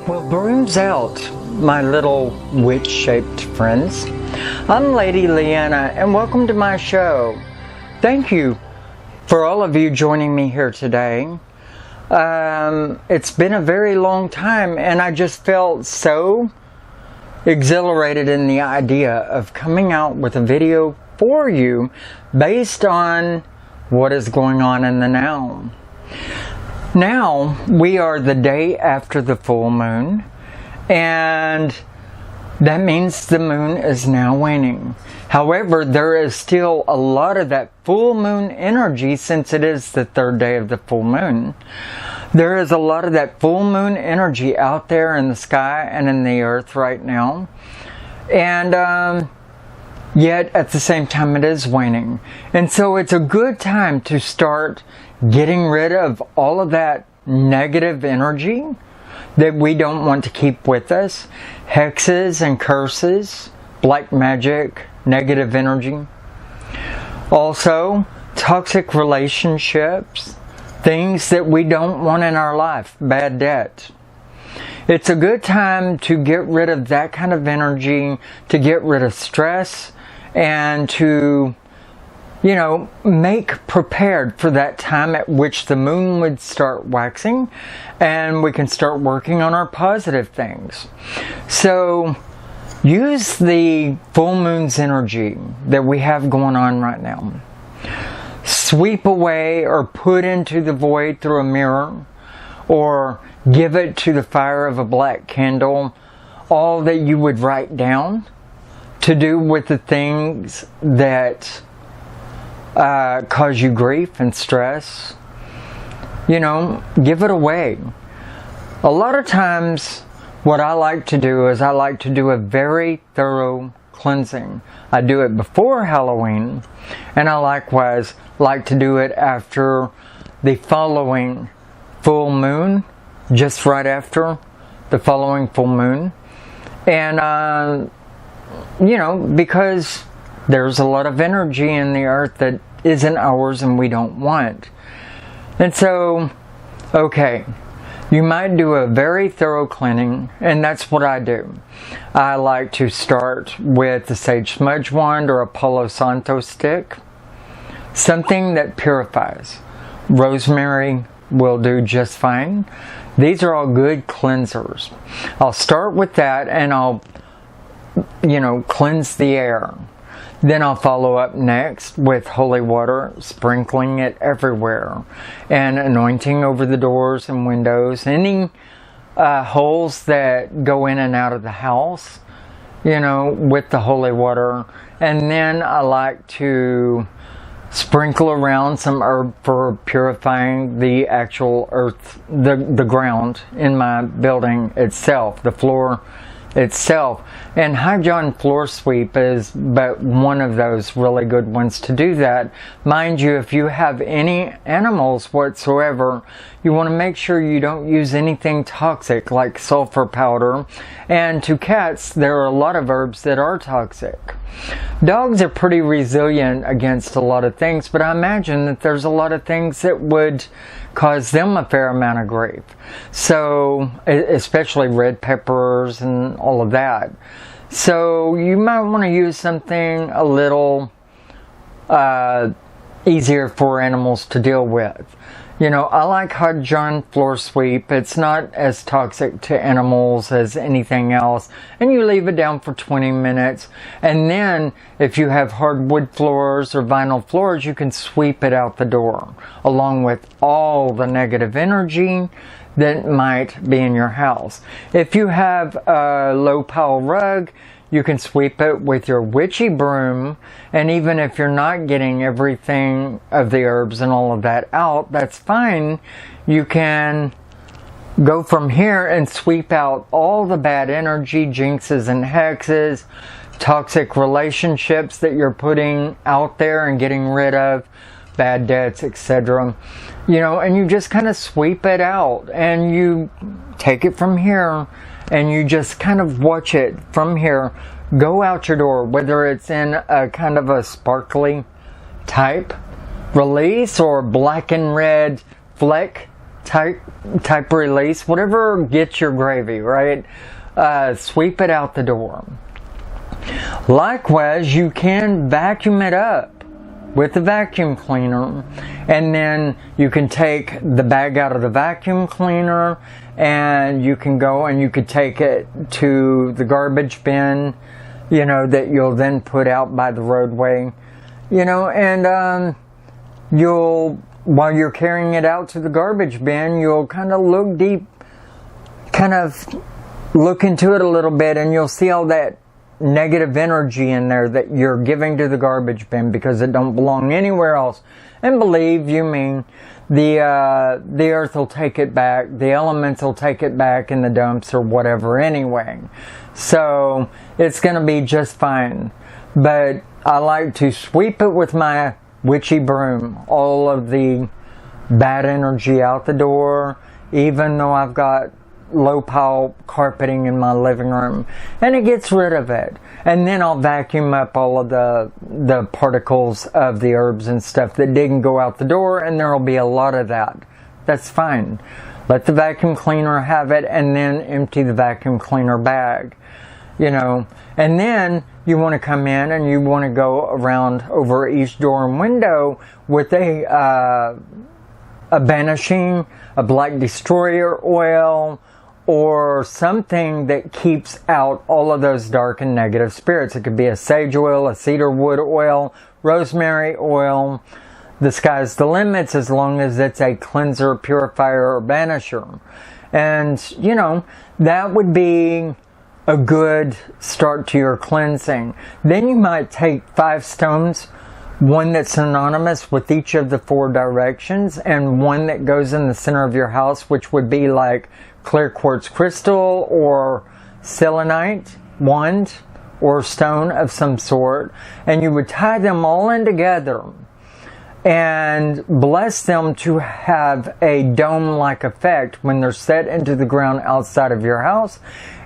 Well, brooms out, my little witch-shaped friends. I'm Lady Leeanna, and welcome to my show. Thank you for all of you joining me here today. It's been a very long time, and I just felt so exhilarated in the idea of coming out with a video for you based on what is going on in the now. Now, we are the day after the full moon, and that means the moon is now waning. However, there is still a lot of that full moon energy since it is the third day of the full moon. There is a lot of that full moon energy out there in the sky and in the earth right now. And yet, at the same time, it is waning. And so it's a good time to start getting rid of all of that negative energy that we don't want to keep with us. Hexes and curses, black magic, negative energy. Also, toxic relationships, things that we don't want in our life, bad debt. It's a good time to get rid of that kind of energy, to get rid of stress, and to, make prepared for that time at which the moon would start waxing, and we can start working on our positive things. So, use the full moon's energy that we have going on right now. Sweep away or put into the void through a mirror, or give it to the fire of a black candle, all that you would write down to do with the things that cause you grief and stress. Give it away. A lot of times, what I like to do is I like to do a very thorough cleansing. I do it before Halloween, and I likewise like to do it after the following full moon, just right after the following full moon. And, because there's a lot of energy in the earth that isn't ours and we don't want. And so, okay, you might do a very thorough cleansing, and that's what I do. I like to start with the sage smudge wand or a Palo Santo stick, something that purifies. Rosemary will do just fine. These are all good cleansers. I'll start with that, and I'll cleanse the air. Then I'll follow up next with holy water, sprinkling it everywhere, and anointing over the doors and windows, any holes that go in and out of the house, with the holy water. And then I like to sprinkle around some herb for purifying the actual earth, the ground in my building itself, the floor itself. And High John Floor Sweep is but one of those really good ones to do that. Mind you, if you have any animals whatsoever, you want to make sure you don't use anything toxic like sulfur powder. And to cats, there are a lot of herbs that are toxic. Dogs are pretty resilient against a lot of things, but I imagine that there's a lot of things that would cause them a fair amount of grief. So, especially red peppers and all of that. So, you might want to use something a little easier for animals to deal with. I like High John Floor Sweep. It's not as toxic to animals as anything else. And you leave it down for 20 minutes. And then, if you have hardwood floors or vinyl floors, you can sweep it out the door, along with all the negative energy that might be in your house. If you have a low pile rug, you can sweep it with your witchy broom, and even if you're not getting everything of the herbs and all of that out, that's fine. You can go from here and sweep out all the bad energy, jinxes and hexes, toxic relationships that you're putting out there and getting rid of, bad debts, etc. And you just kind of sweep it out, and you take it from here, and you just kind of watch it from here go out your door, whether it's in a kind of a sparkly type release or black and red fleck type release, whatever gets your gravy, right? Sweep it out the door. Likewise, you can vacuum it up with the vacuum cleaner, and then you can take the bag out of the vacuum cleaner, and you can go and you could take it to the garbage bin, you know, that you'll then put out by the roadway, you know, and while you're carrying it out to the garbage bin, you'll kind of look deep, kind of look into it a little bit, and you'll see all that negative energy in there that you're giving to the garbage bin because it don't belong anywhere else. And believe you me, the earth will take it back, the elements will take it back in the dumps or whatever anyway. So it's going to be just fine. But I like to sweep it with my witchy broom, all of the bad energy out the door, even though I've got low pile carpeting in my living room, and it gets rid of it. And then I'll vacuum up all of the particles of the herbs and stuff that didn't go out the door, and there'll be a lot of that. That's fine. Let the vacuum cleaner have it, and then empty the vacuum cleaner bag, you know. And then you want to come in and you want to go around over each door and window with a banishing, a black destroyer oil, or something that keeps out all of those dark and negative spirits. It could be a sage oil, a cedar wood oil, rosemary oil. The sky's the limits as long as it's a cleanser, purifier, or banisher. And, you know, that would be a good start to your cleansing. Then you might take 5 stones, one that's synonymous with each of the 4 directions, and one that goes in the center of your house, which would be like clear quartz crystal or selenite wand or stone of some sort, and you would tie them all in together and bless them to have a dome-like effect when they're set into the ground outside of your house,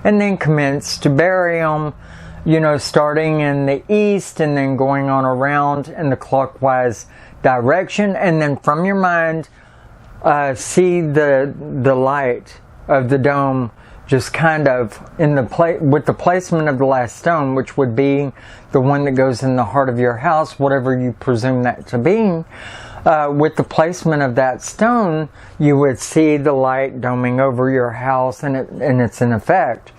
and then commence to bury them, you know, starting in the east and then going on around in the clockwise direction, and then from your mind see the light of the dome just kind of in the with the placement of the last stone, which would be the one that goes in the heart of your house, whatever you presume that to be. With the placement of that stone, you would see the light doming over your house, and it's in effect.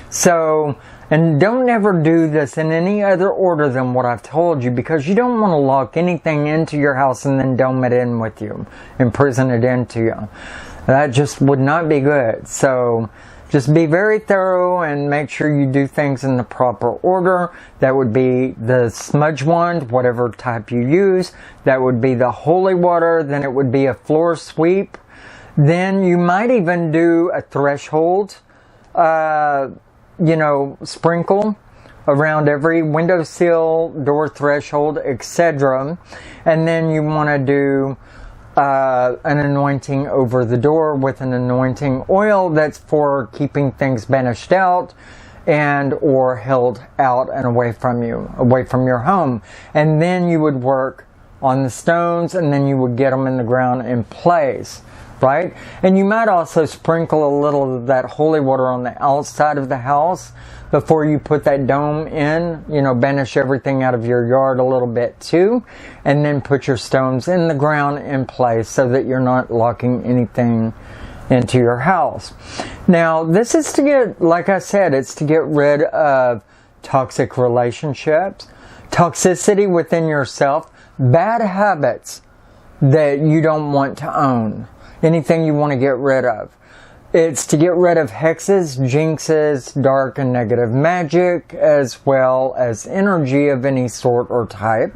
So, and don't ever do this in any other order than what I've told you, because you don't want to lock anything into your house and then dome it in with you, imprison it into you. That just would not be good. So just be very thorough and make sure you do things in the proper order. That would be the smudge wand, whatever type you use. That would be the holy water. Then it would be a floor sweep. Then you might even do a threshold, you know, sprinkle around every windowsill, door threshold, etc. And then you want to do an anointing over the door with an anointing oil that's for keeping things banished out and or held out and away from you, away from your home. And then you would work on the stones, and then you would get them in the ground in place, right? And you might also sprinkle a little of that holy water on the outside of the house before you put that dome in, you know, banish everything out of your yard a little bit too, and then put your stones in the ground in place so that you're not locking anything into your house. Now, this is to get, like I said, it's to get rid of toxic relationships, toxicity within yourself, bad habits that you don't want to own, anything you want to get rid of. It's to get rid of hexes, jinxes, dark and negative magic, as well as energy of any sort or type.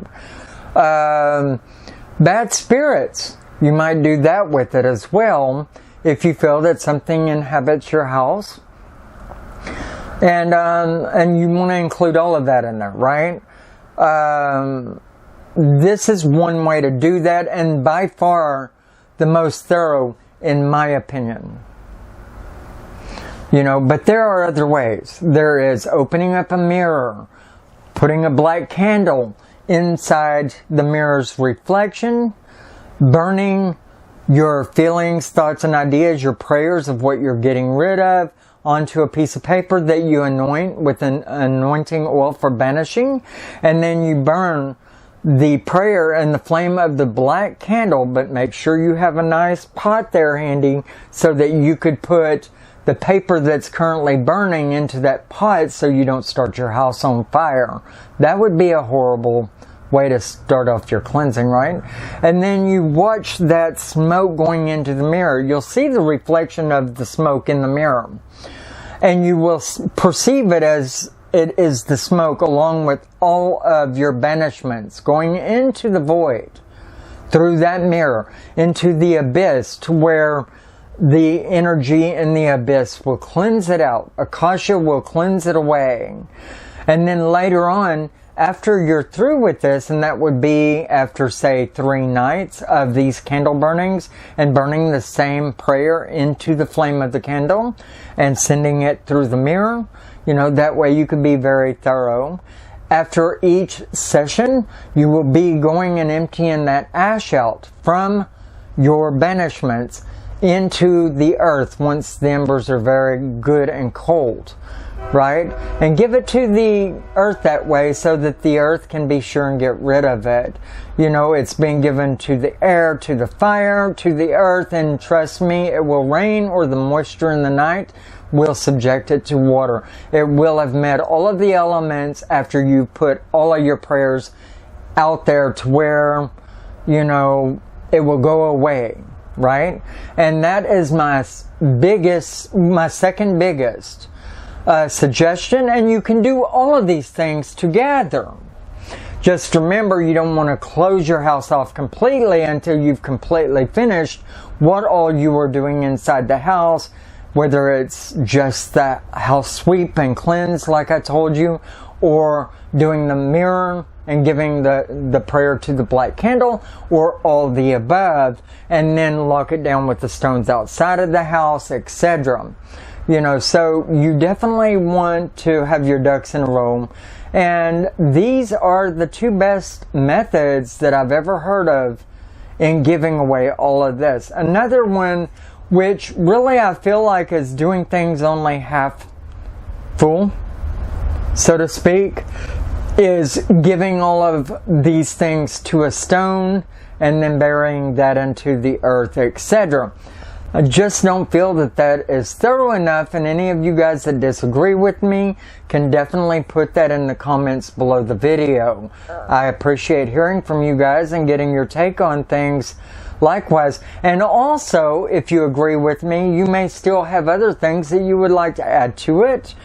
Bad spirits, you might do that with it as well if you feel that something inhabits your house. And you want to include all of that in there, right? This is one way to do that, and by far the most thorough, in my opinion. You know, but there are other ways. There is opening up a mirror, putting a black candle inside the mirror's reflection, burning your feelings, thoughts, and ideas, your prayers of what you're getting rid of, onto a piece of paper that you anoint with an anointing oil for banishing, and then you burn the prayer in the flame of the black candle, but make sure you have a nice pot there handy so that you could put the paper that's currently burning into that pot so you don't start your house on fire. That would be a horrible way to start off your cleansing, right? And then you watch that smoke going into the mirror. You'll see the reflection of the smoke in the mirror, and you will perceive it as it is the smoke, along with all of your banishments going into the void through that mirror, into the abyss, to where the energy in the abyss will cleanse it out. Akasha will cleanse it away. And then later on, after you're through with this, and that would be after, say, 3 nights of these candle burnings, and burning the same prayer into the flame of the candle, and sending it through the mirror, that way you can be very thorough. After each session, you will be going and emptying that ash out from your banishments into the earth once the embers are very good and cold. Right? And give it to the earth that way so that the earth can be sure and get rid of it. It's being given to the air, to the fire, to the earth, and trust me, it will rain, or the moisture in the night will subject it to water. It will have met all of the elements after you put all of your prayers out there to where, it will go away. Right? And that is my second biggest suggestion, and you can do all of these things together. Just remember, you don't want to close your house off completely until you've completely finished what all you are doing inside the house, whether it's just the house sweep and cleanse like I told you, or doing the mirror and giving the prayer to the black candle, or all the above, and then lock it down with the stones outside of the house, etc. So you definitely want to have your ducks in a row. And these are the 2 best methods that I've ever heard of in giving away all of this. Another one, which really I feel like is doing things only half full, so to speak, is giving all of these things to a stone and then burying that into the earth, etc. I just don't feel that is thorough enough, and any of you guys that disagree with me can definitely put that in the comments below the video. I appreciate hearing from you guys and getting your take on things likewise. And also, if you agree with me, you may still have other things that you would like to add to it,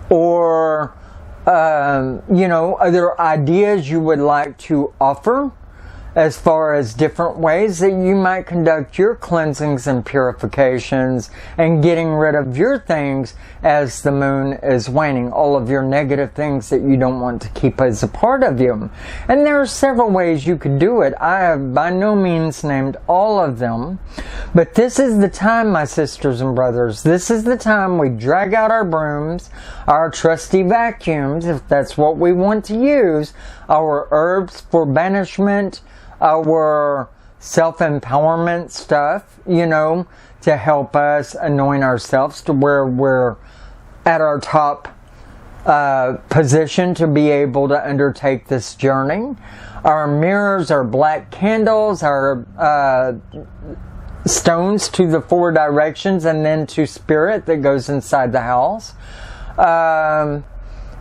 or other ideas you would like to offer as far as different ways that you might conduct your cleansings and purifications and getting rid of your things as the moon is waning, all of your negative things that you don't want to keep as a part of you. And there are several ways you could do it. I have by no means named all of them, but this is the time, my sisters and brothers, this is the time we drag out our brooms, our trusty vacuums, if that's what we want to use, our herbs for banishment, our self-empowerment stuff, to help us anoint ourselves to where we're at our top position to be able to undertake this journey. Our mirrors, our black candles, our stones to the 4 directions, and then to spirit that goes inside the house. Our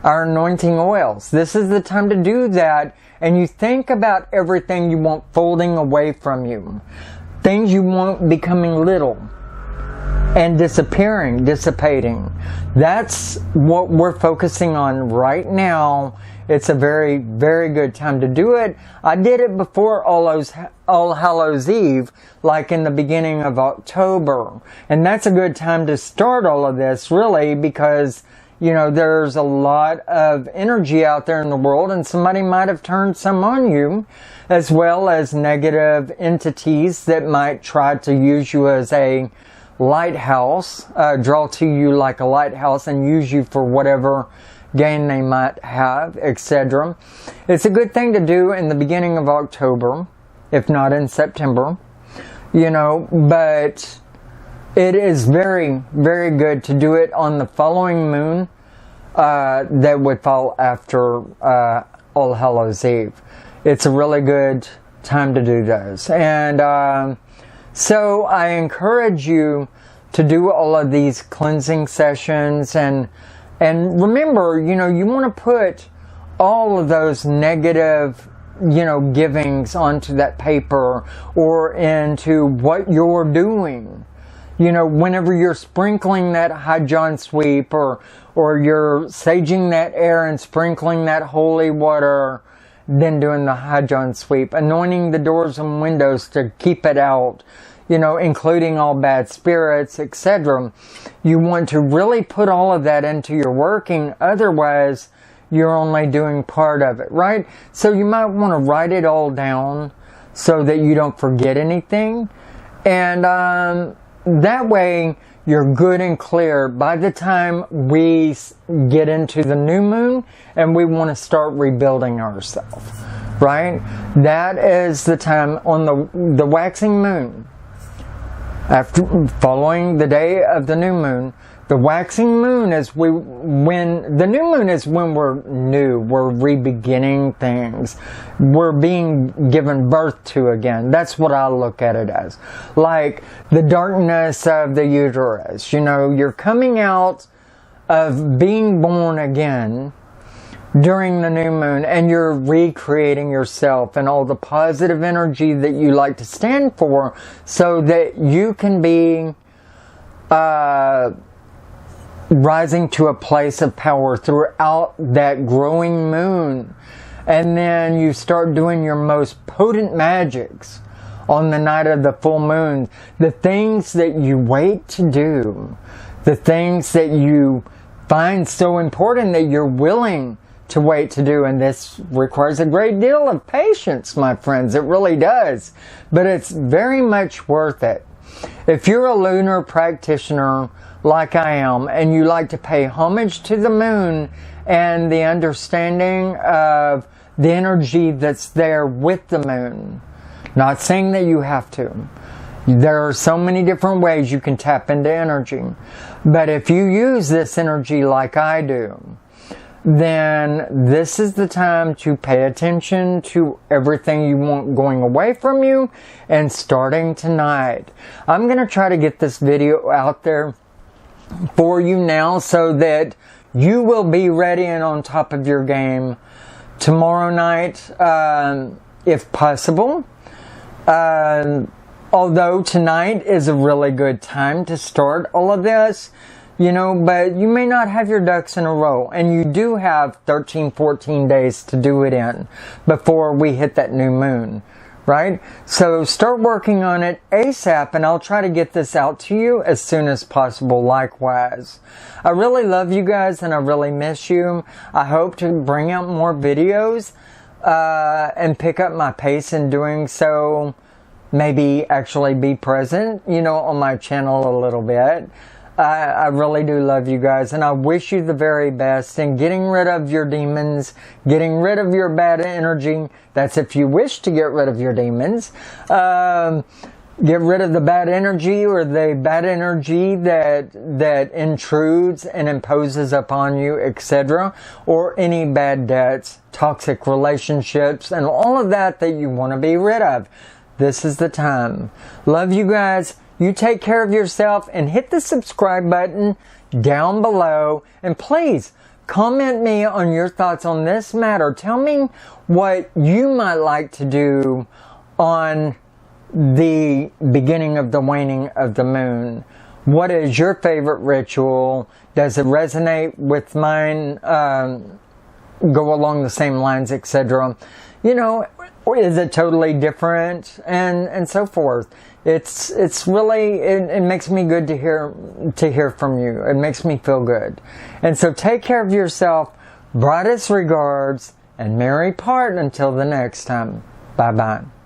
anointing oils. This is the time to do that. And you think about everything you want folding away from you. Things you want becoming little and disappearing, dissipating. That's what we're focusing on right now. It's a very, very good time to do it. I did it before All Hallows Eve, like in the beginning of October. And that's a good time to start all of this, really, because there's a lot of energy out there in the world, and somebody might have turned some on you, as well as negative entities that might try to use you as a lighthouse, draw to you like a lighthouse and use you for whatever gain they might have, etc. It's a good thing to do in the beginning of October, if not in September, you know, but it is very, very good to do it on the following moon that would fall after All Hallows Eve. It's a really good time to do those. And so I encourage you to do all of these cleansing sessions, and remember, you know, you want to put all of those negative, you know, givings onto that paper or into what you're doing. You know, whenever you're sprinkling that high John sweep, or you're saging that air and sprinkling that holy water, then doing the high John sweep, anointing the doors and windows to keep it out, you know, including all bad spirits, etc. You want to really put all of that into your working, otherwise you're only doing part of it, right? So you might want to write it all down so that you don't forget anything. And that way you're good and clear by the time we get into the new moon and we want to start rebuilding ourselves, right? That is the time on the waxing moon. After following the day of the new moon, the waxing moon is when the new moon is when we're new, we're re-beginning things, we're being given birth to again. That's what I look at it as, like the darkness of the uterus. You know, you're coming out of being born again during the new moon, and you're recreating yourself and all the positive energy that you like to stand for, so that you can be rising to a place of power throughout that growing moon. And then you start doing your most potent magics on the night of the full moon. The things that you wait to do, the things that you find so important that you're willing to wait to do. And this requires a great deal of patience, my friends. It really does. But it's very much worth it. If you're a lunar practitioner like I am, and you like to pay homage to the moon and the understanding of the energy that's there with the moon, not saying that you have to. There are so many different ways you can tap into energy. But if you use this energy like I do, then this is the time to pay attention to everything you want going away from you and starting tonight. I'm going to try to get this video out there for you now so that you will be ready and on top of your game tomorrow night, if possible. Although tonight is a really good time to start all of this, you know, but you may not have your ducks in a row, and you do have 13, 14 days to do it in before we hit that new moon, right? So start working on it ASAP, and I'll try to get this out to you as soon as possible likewise. I really love you guys, and I really miss you. I hope to bring out more videos and pick up my pace in doing so. Maybe actually be present, you know, on my channel a little bit. I really do love you guys, and I wish you the very best in getting rid of your demons, getting rid of your bad energy. That's if you wish to get rid of your demons. Get rid of the bad energy, or the bad energy that intrudes and imposes upon you, etc. Or any bad debts, toxic relationships, and all of that you want to be rid of. This is the time. Love you guys. You take care of yourself, and hit the subscribe button down below. And please comment me on your thoughts on this matter. Tell me what you might like to do on the beginning of the waning of the moon. What is your favorite ritual? Does it resonate with mine? Go along the same lines, etc. You know, is it totally different? And so forth. It's really, it makes me good to hear from you. It makes me feel good. And so take care of yourself. Brightest regards, and merry part until the next time. Bye-bye.